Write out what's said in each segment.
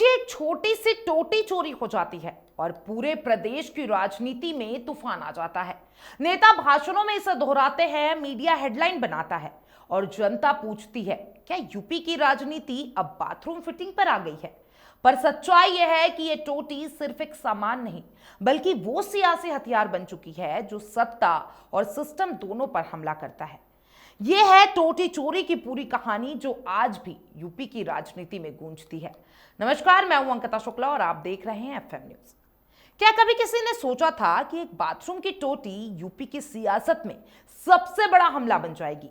सोचिए, एक छोटी सी टोटी चोरी हो जाती है और पूरे प्रदेश की राजनीति में तूफान आ जाता है। नेता भाषणों में इसे दोहराते हैं, मीडिया हेडलाइन बनाता है और जनता पूछती है, क्या यूपी की राजनीति अब बाथरूम फिटिंग पर आ गई है? पर सच्चाई यह है कि यह टोटी सिर्फ एक सामान नहीं, बल्कि वो सियासी हथियार बन चुकी है जो सत्ता और सिस्टम दोनों पर हमला करता है। यह है टोटी चोरी की पूरी कहानी जो आज भी यूपी की राजनीति में गूंजती है। नमस्कार, मैं हूं अंकिता शुक्ला और आप देख रहे हैं एफएम न्यूज। क्या कभी किसी ने सोचा था कि एक बाथरूम की टोटी यूपी की सियासत में सबसे बड़ा हमला बन जाएगी?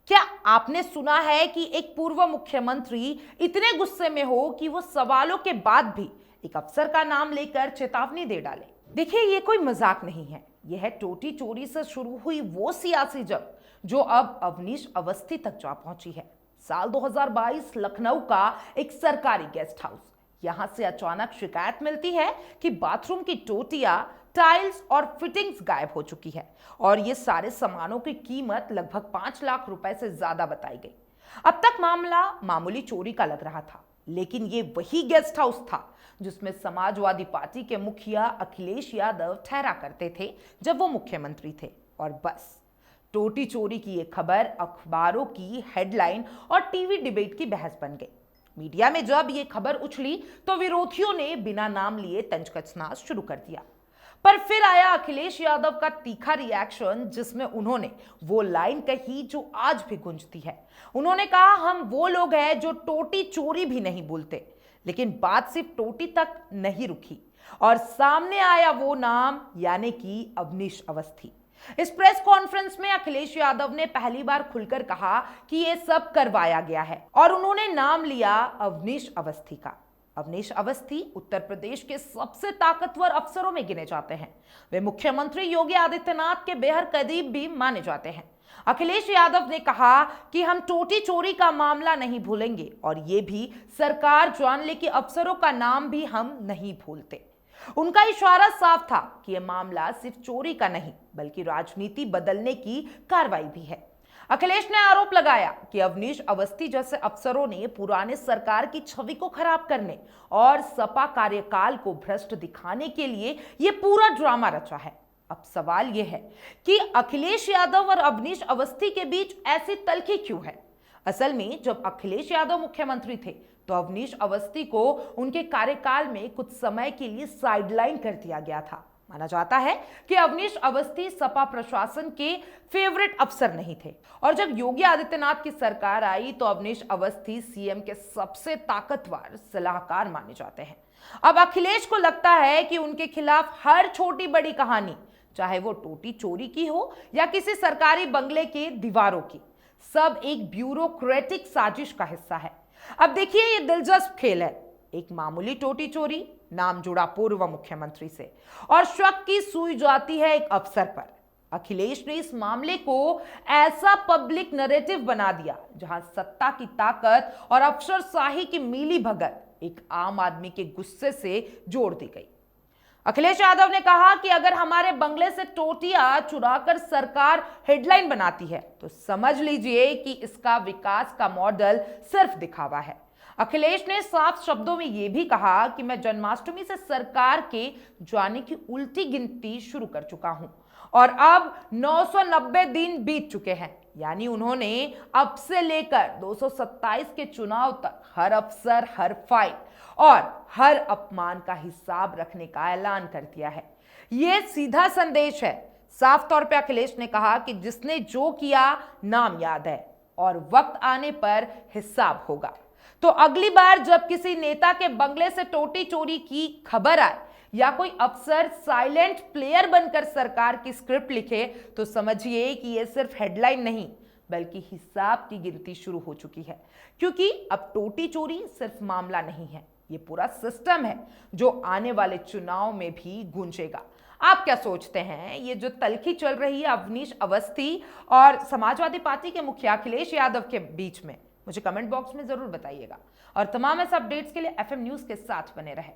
क्या आपने सुना है कि एक पूर्व मुख्यमंत्री इतने गुस्से में हो कि वो सवालों के बाद भी एक अफसर का नाम लेकर चेतावनी दे डाले? देखिए, ये कोई मजाक नहीं है। यह है टोटी चोरी से शुरू हुई वो सियासी जंग जो अब अवनीश अवस्थी तक जा पहुंची है। साल 2022 लखनऊ का एक सरकारी गेस्ट हाउस, यहां से अचानक शिकायत मिलती है कि बाथरूम की टोटियां, टाइल्स और फिटिंग्स गायब हो चुकी है और ये सारे सामानों की कीमत लगभग 5 लाख रुपए से ज्यादा बताई गई। अब तक मामला मामूली चोरी का लग रहा था, लेकिन ये वही गेस्ट हाउस था जिसमें समाजवादी पार्टी के मुखिया अखिलेश यादव ठहरा करते थे जब वो मुख्यमंत्री थे। और बस टोटी चोरी की ये खबर अखबारों की हेडलाइन और टीवी डिबेट की बहस बन गई। मीडिया में जब ये खबर उछली तो विरोधियों ने बिना नाम लिए तंज कसना शुरू कर दिया। पर फिर आया अखिलेश यादव का तीखा रिएक्शन, जिसमें उन्होंने वो लाइन कही जो आज भी गूंजती है। उन्होंने कहा, हम वो लोग हैं जो टोटी चोरी भी नहीं भूलते। लेकिन बात सिर्फ टोटी तक नहीं रुकी और सामने आया वो नाम, यानी कि अवनीश अवस्थी। इस प्रेस कॉन्फ्रेंस में अखिलेश यादव ने पहली बार खुलकर कहा कि यह सब करवाया गया है और उन्होंने नाम लिया अवनीश अवस्थी का। अवनीश अवस्थी उत्तर प्रदेश के सबसे ताकतवर अफसरों में गिने जाते हैं। वे मुख्यमंत्री योगी आदित्यनाथ के बेहद करीब भी माने जाते हैं। अखिलेश यादव ने कहा कि हम टोटी चोरी का मामला नहीं भूलेंगे और ये भी सरकार जान ले कि अफसरों का नाम भी हम नहीं भूलते। उनका इशारा साफ था कि यह मामला सिर्फ चोरी का नहीं, बल्कि राजनीति बदलने की कार्रवाई भी है। अखिलेश ने आरोप लगाया कि अवनीश अवस्थी जैसे अफसरों ने पुराने सरकार की छवि को खराब करने और सपा कार्यकाल को भ्रष्ट दिखाने के लिए यह पूरा ड्रामा रचा है। अब सवाल यह है कि अखिलेश यादव और अवनीश अवस्थी के बीच ऐसी तल्खी क्यों है? असल में जब अखिलेश यादव मुख्यमंत्री थे तो अवनीश अवस्थी को उनके कार्यकाल में कुछ समय के लिए साइडलाइन कर दिया गया था। माना जाता है कि अवनीश अवस्थी सपा प्रशासन के फेवरेट अफसर नहीं थे और जब योगी आदित्यनाथ की सरकार आई तो अवनीश अवस्थी सीएम के सबसे ताकतवर सलाहकार माने जाते हैं। अब अखिलेश को लगता है कि उनके खिलाफ हर छोटी बड़ी कहानी, चाहे वो टोटी चोरी की हो या किसी सरकारी बंगले के दीवारों की, सब एक ब्यूरोक्रेटिक साजिश का हिस्सा है। अब देखिए, ये दिलचस्प खेल है। एक मामूली टोटी चोरी, नाम जुड़ा पूर्व मुख्यमंत्री से, और शक की सुई जाती है एक अफसर पर। अखिलेश ने इस मामले को ऐसा पब्लिक नैरेटिव बना दिया जहां सत्ता की ताकत और अफसरशाही की मिली भगत एक आम आदमी के गुस्से से जोड़ दी गई। अखिलेश यादव ने कहा कि अगर हमारे बंगले से टोटियां चुराकर सरकार हेडलाइन बनाती है तो समझ लीजिए कि इसका विकास का मॉडल सिर्फ दिखावा है। अखिलेश ने साफ शब्दों में यह भी कहा कि मैं जन्माष्टमी से सरकार के जाने की उल्टी गिनती शुरू कर चुका हूं और अब 990 दिन बीत चुके हैं। यानी उन्होंने अब से लेकर 227 के चुनाव तक हर अफसर, हर फाइल और हर अपमान का हिसाब रखने का ऐलान कर दिया है। यह सीधा संदेश है। साफ तौर पे अखिलेश ने कहा कि जिसने जो किया नाम याद है और वक्त आने पर हिसाब होगा। तो अगली बार जब किसी नेता के बंगले से टोटी चोरी की खबर आए या कोई अफसर साइलेंट प्लेयर बनकर सरकार की स्क्रिप्ट लिखे तो समझिए कि यह सिर्फ हेडलाइन नहीं, बल्कि हिसाब की गिनती शुरू हो चुकी है। क्योंकि अब टोटी चोरी सिर्फ मामला नहीं है, ये पूरा सिस्टम है जो आने वाले चुनाव में भी गूंजेगा। आप क्या सोचते हैं? ये जो तल्खी चल रही है अवनीश अवस्थी और समाजवादी पार्टी के मुखिया अखिलेश यादव के बीच में, मुझे कमेंट बॉक्स में जरूर बताइएगा। और तमाम ऐसे अपडेट्स के लिए एफएम न्यूज के साथ बने रहें।